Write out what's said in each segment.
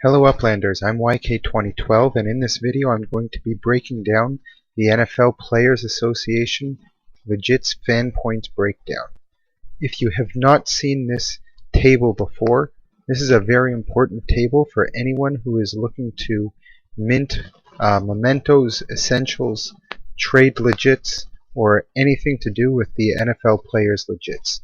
Hello Uplanders, I'm YK2012 and in this video I'm going to be breaking down the NFL Players Association Legits Fan Points Breakdown. If you have not seen this table before, this is a very important table for anyone who is looking to mint mementos, essentials, trade legits, or anything to do with the NFL Players Legits.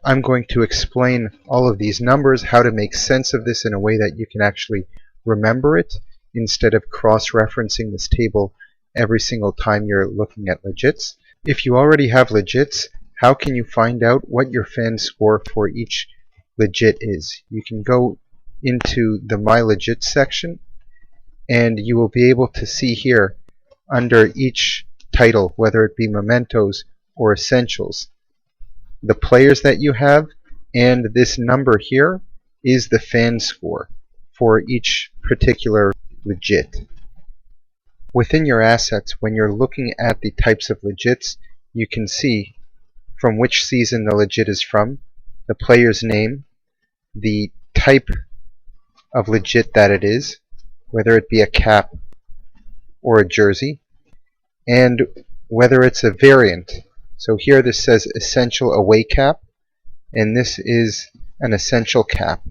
I'm going to explain all of these numbers, how to make sense of this in a way that you can actually remember it instead of cross-referencing this table every single time you're looking at legits. If you already have legits, how can you find out what your fan score for each legit is? You can go into the My Legits section and you will be able to see here under each title, whether it be mementos or essentials, the players that you have, and this number here is the fan score for each particular legit. Within your assets, when you're looking at the types of legits, you can see from which season the legit is from, the player's name, the type of legit that it is, whether it be a cap or a jersey, and whether it's a variant. So here this says essential away cap, and this is an essential cap.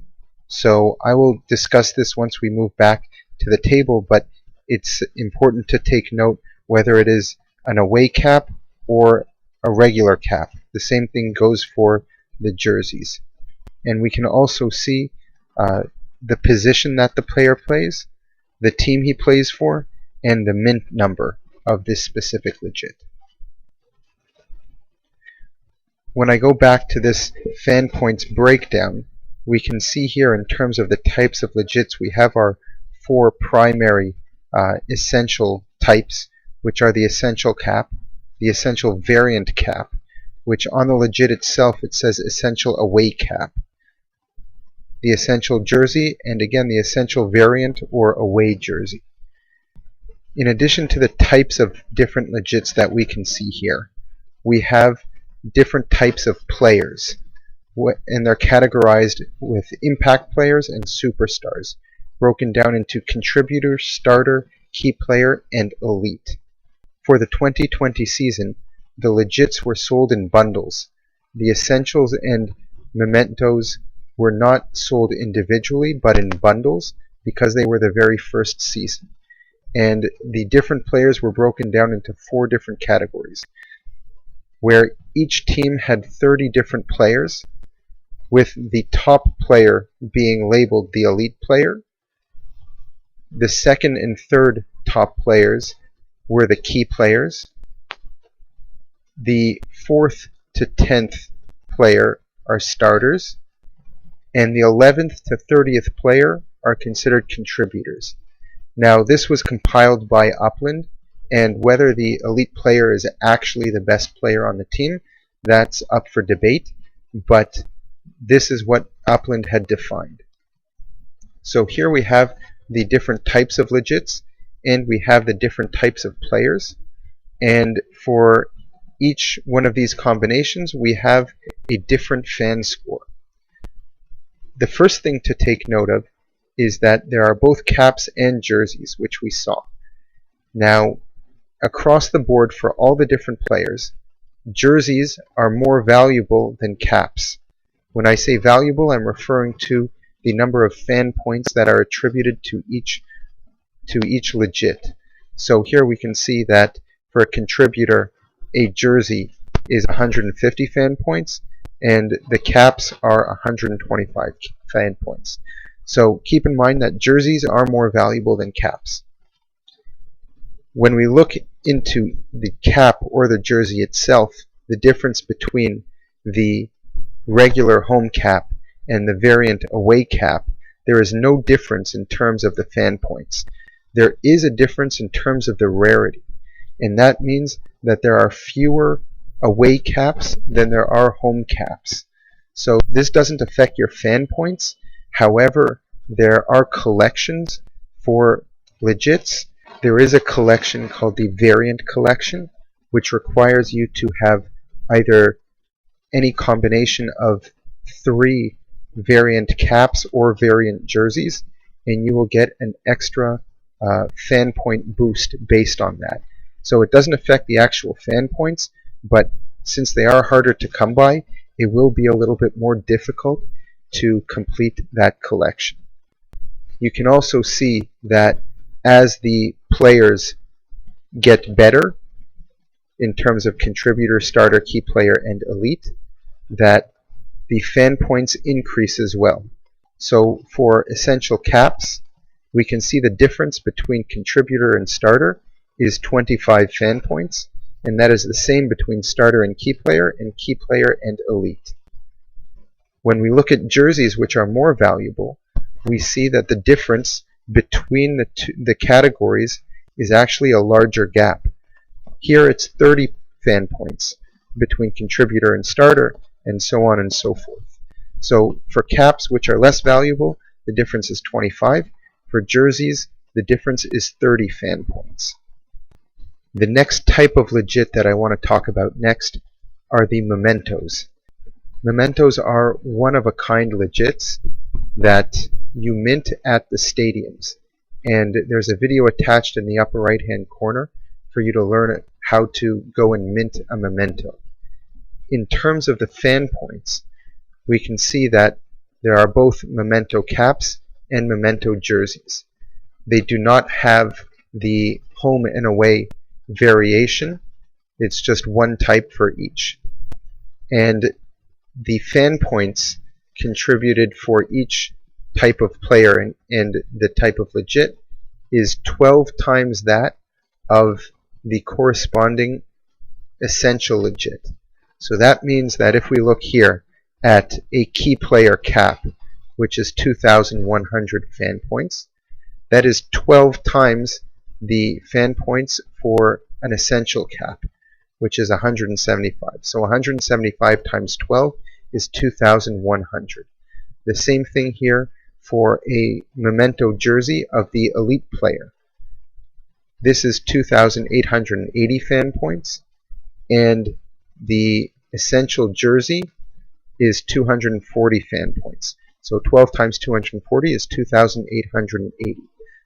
So I will discuss this once we move back to the table, but it's important to take note whether it is an away cap or a regular cap. The same thing goes for the jerseys. And we can also see the position that the player plays, the team he plays for, and the mint number of this specific legit. When I go back to this fan points breakdown, we can see here in terms of the types of legits, we have our four primary essential types, which are the essential cap, the essential variant cap, which on the legit itself it says essential away cap, the essential jersey, and again the essential variant or away jersey. In addition to the types of different legits that we can see here, we have different types of players, and they're categorized with impact players and superstars, broken down into contributor, starter, key player, and elite. For the 2020 season, the legits were sold in bundles. The essentials and mementos were not sold individually but in bundles because they were the very first season. And the different players were broken down into 4 different categories, where each team had 30 different players, with the top player being labeled the elite player. The second and third top players were the key players. The 4th to 10th player are starters, and the 11th to 30th player are considered contributors. Now this was compiled by Upland, and whether the elite player is actually the best player on the team, that's up for debate, but this is what Upland had defined. So here we have the different types of legits, and we have the different types of players, and for each one of these combinations we have a different fan score. The first thing to take note of is that there are both caps and jerseys, which we saw. Now, across the board for all the different players, jerseys are more valuable than caps. When I say valuable, I'm referring to the number of fan points that are attributed to each legit. So here we can see that for a contributor, a jersey is 150 fan points, and the caps are 125 fan points. So keep in mind that jerseys are more valuable than caps. When we look into the cap or the jersey itself, the difference between the regular home cap and the variant away cap, there is no difference in terms of the fan points. There is a difference in terms of the rarity, and that means that there are fewer away caps than there are home caps. So this doesn't affect your fan points. However, there are collections for legits. There is a collection called the variant collection, which requires you to have either any combination of 3 variant caps or variant jerseys, and you will get an extra fan point boost based on that. So it doesn't affect the actual fan points, but since they are harder to come by, it will be a little bit more difficult to complete that collection. You can also see that as the players get better in terms of contributor, starter, key player, and elite, that the fan points increase as well. So for essential caps, we can see the difference between contributor and starter is 25 fan points, and that is the same between starter and key player and elite. When we look at jerseys, which are more valuable, we see that the difference between the categories is actually a larger gap. Here it's 30 fan points between contributor and starter, and so on and so forth. So for caps, which are less valuable, the difference is 25. For jerseys, the difference is 30 fan points. The next type of legit that I want to talk about next are the mementos. Mementos are one-of-a-kind legits that you mint at the stadiums. And there's a video attached in the upper right-hand corner for you to learn how to go and mint a memento. In terms of the fan points, we can see that there are both memento caps and memento jerseys. They do not have the home and away variation. It's just one type for each. And the fan points contributed for each type of player and the type of legit is 12 times that of the corresponding essential legit. So that means that if we look here at a key player cap, which is 2,100 fan points, that is 12 times the fan points for an essential cap, which is 175. So 175 times 12 is 2,100. The same thing here for a memento jersey of the elite player. This is 2,880 fan points, and the essential jersey is 240 fan points. So 12 times 240 is 2,880.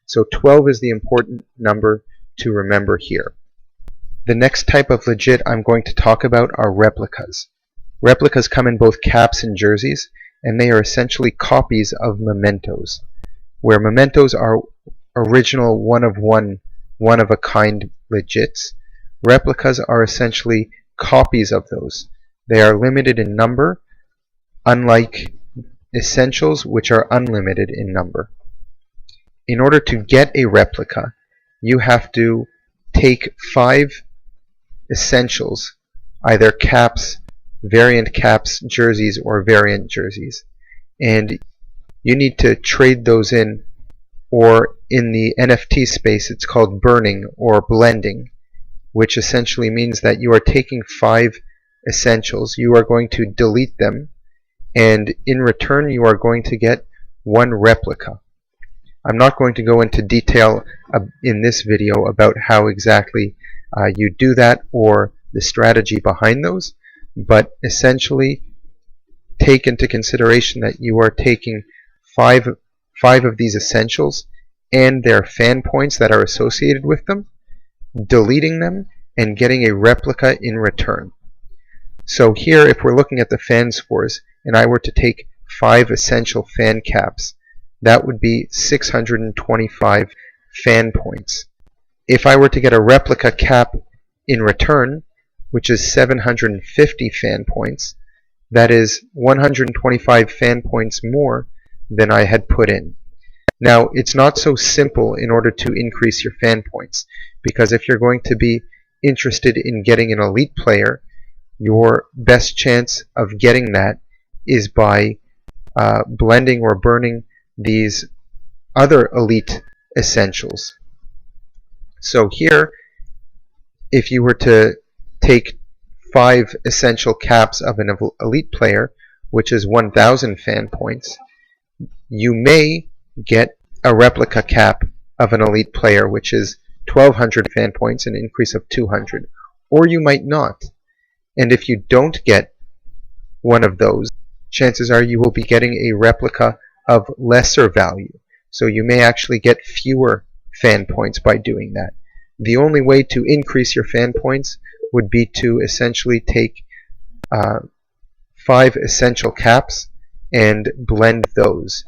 So 12 is the important number to remember here. The next type of legit I'm going to talk about are replicas. Replicas come in both caps and jerseys, and they are essentially copies of mementos. Where mementos are original one-of-a-kind legits, replicas are essentially copies of those. They are limited in number, unlike essentials, which are unlimited in number. In order to get a replica, you have to take 5 essentials, either caps, variant caps, jerseys, or variant jerseys, and you need to trade those in, or in the NFT space it's called burning or blending, which essentially means that you are taking 5 essentials, you are going to delete them, and in return you are going to get 1 replica. I'm not going to go into detail in this video about how exactly you do that or the strategy behind those, but essentially take into consideration that you are taking 5 of these essentials and their fan points that are associated with them, deleting them, and getting a replica in return. So here, if we're looking at the fan scores, and I were to take 5 essential fan caps, that would be 625 fan points. If I were to get a replica cap in return, which is 750 fan points, that is 125 fan points more than I had put in. Now, it's not so simple in order to increase your fan points, because if you're going to be interested in getting an elite player, your best chance of getting that is by blending or burning these other elite essentials. So here, if you were to take 5 essential caps of an elite player, which is 1,000 fan points, you may get a replica cap of an elite player, which is 1,200 fan points, an increase of 200, or you might not. And if you don't get one of those, chances are you will be getting a replica of lesser value. so you may actually get fewer fan points by doing that. The only way to increase your fan points would be to essentially take 5 essential caps and blend those.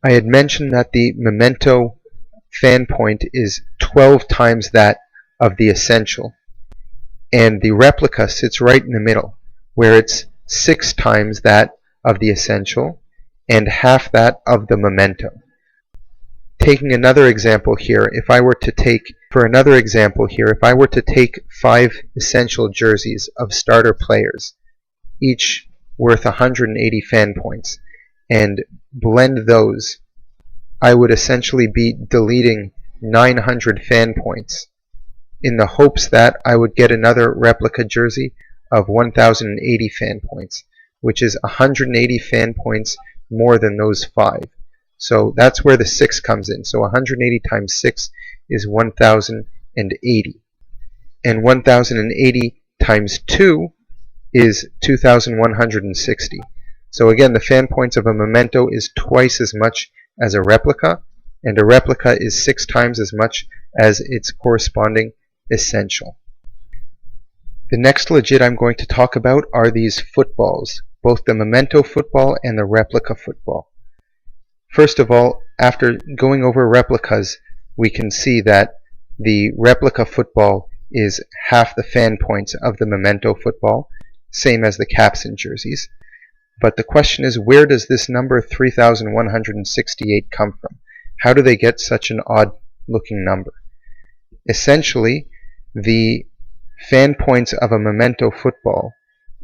I had mentioned that the Memento fan point is 12 times that of the essential, and the replica sits right in the middle, where it's 6 times that of the essential and half that of the Memento. Taking another example here, if I were to take 5 essential jerseys of starter players, each worth 180 fan points, and blend those, I would essentially be deleting 900 fan points in the hopes that I would get another replica jersey of 1080 fan points, which is 180 fan points more than those 5. So that's where the 6 comes in. So 180 times 6 is 1080. And 1080 times 2 is 2160. So again, the fan points of a Memento is twice as much as a replica, and a replica is 6 times as much as its corresponding essential. The next legit I'm going to talk about are these footballs, both the Memento football and the replica football. First of all, after going over replicas, we can see that the replica football is half the fan points of the Memento football, same as the caps and jerseys. But the question is, where does this number 3,168 come from? How do they get such an odd looking number? Essentially, the fan points of a Memento football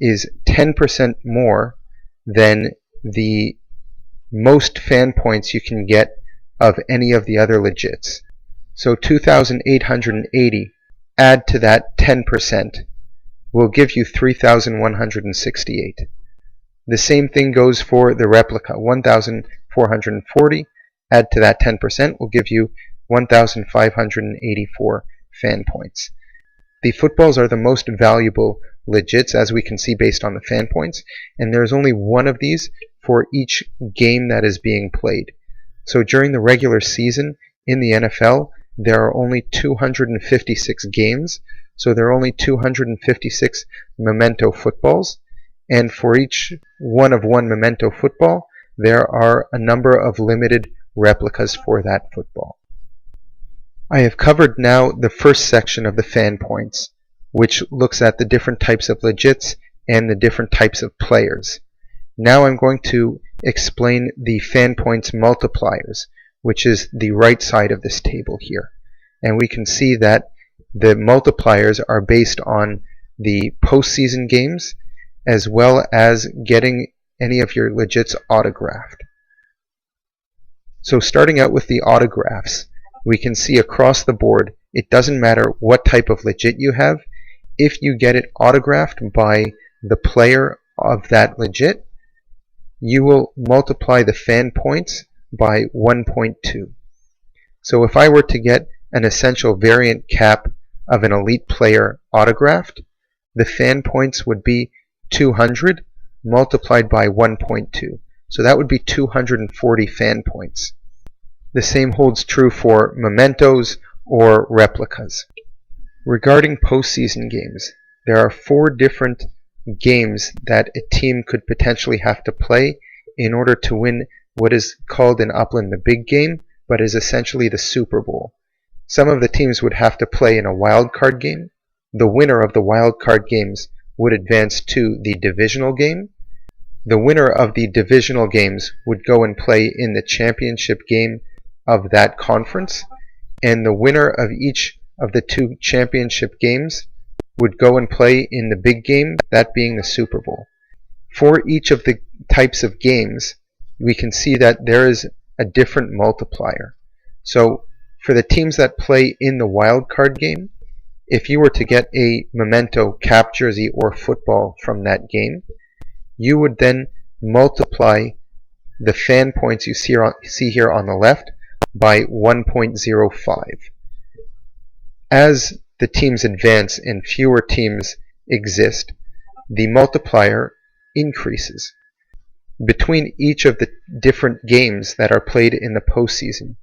is 10% more than the most fan points you can get of any of the other legits. So 2,880, add to that 10%, will give you 3,168. The same thing goes for the replica. 1,440, add to that 10%, will give you 1,584 fan points. The footballs are the most valuable legits, as we can see based on the fan points, and there's only one of these for each game that is being played. So during the regular season in the NFL, there are only 256 games, so there are only 256 Memento footballs, and for each one of one Memento football, there are a number of limited replicas for that football. I have covered now the first section of the fan points, which looks at the different types of legits and the different types of players. Now I'm going to explain the fan points multipliers, which is the right side of this table here. And we can see that the multipliers are based on the postseason games, as well as getting any of your legits autographed. So starting out with the autographs, we can see across the board, it doesn't matter what type of legit you have, if you get it autographed by the player of that legit, you will multiply the fan points by 1.2. So if I were to get an essential variant cap of an elite player autographed, the fan points would be 200 multiplied by 1.2. So that would be 240 fan points. The same holds true for mementos or replicas. Regarding postseason games, there are 4 different games that a team could potentially have to play in order to win what is called in Upland the big game, but is essentially the Super Bowl. Some of the teams would have to play in a wild card game. The winner of the wild card games would advance to the divisional game. The winner of the divisional games would go and play in the championship game of that conference, and the winner of each of the 2 championship games would go and play in the big game, that being the Super Bowl. For each of the types of games, we can see that there is a different multiplier. So for the teams that play in the wild card game, if you were to get a Memento cap jersey or football from that game, you would then multiply the fan points you see here on the left by 1.05. As the teams advance and fewer teams exist, the multiplier increases. Between each of the different games that are played in the postseason,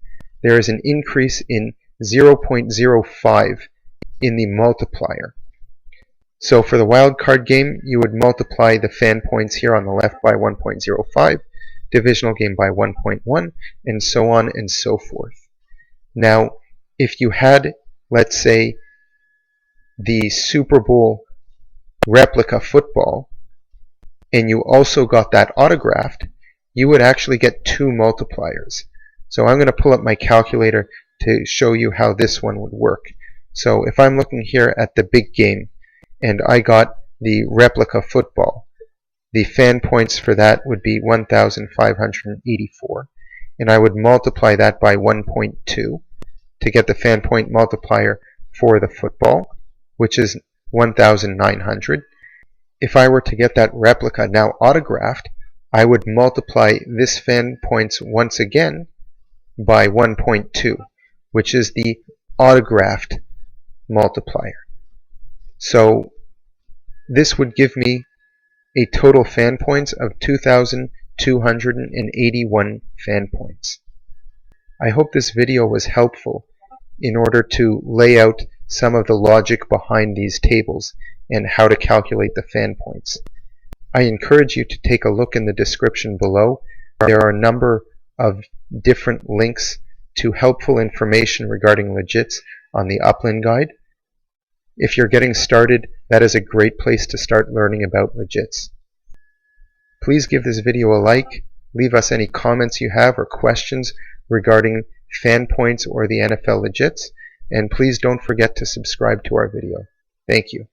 there is an increase in 0.05 in the multiplier. So for the wildcard game, you would multiply the fan points here on the left by 1.05, divisional game by 1.1, and so on and so forth. Now, if you had, let's say, the Super Bowl replica football, and you also got that autographed, you would actually get 2 multipliers. So I'm going to pull up my calculator to show you how this one would work. So if I'm looking here at the big game, and I got the replica football, the fan points for that would be 1,584, and I would multiply that by 1.2 to get the fan point multiplier for the football, which is 1,900. If I were to get that replica now autographed, I would multiply this fan points once again by 1.2, which is the autographed multiplier. So this would give me a total fan points of 2,281 fan points. I hope this video was helpful in order to lay out some of the logic behind these tables and how to calculate the fan points. I encourage you to take a look in the description below. There are a number of different links to helpful information regarding legits on the Upland Guide. If you're getting started, that is a great place to start learning about legits. Please give this video a like, leave us any comments you have or questions regarding fan points or the NFL legits, and please don't forget to subscribe to our video. Thank you.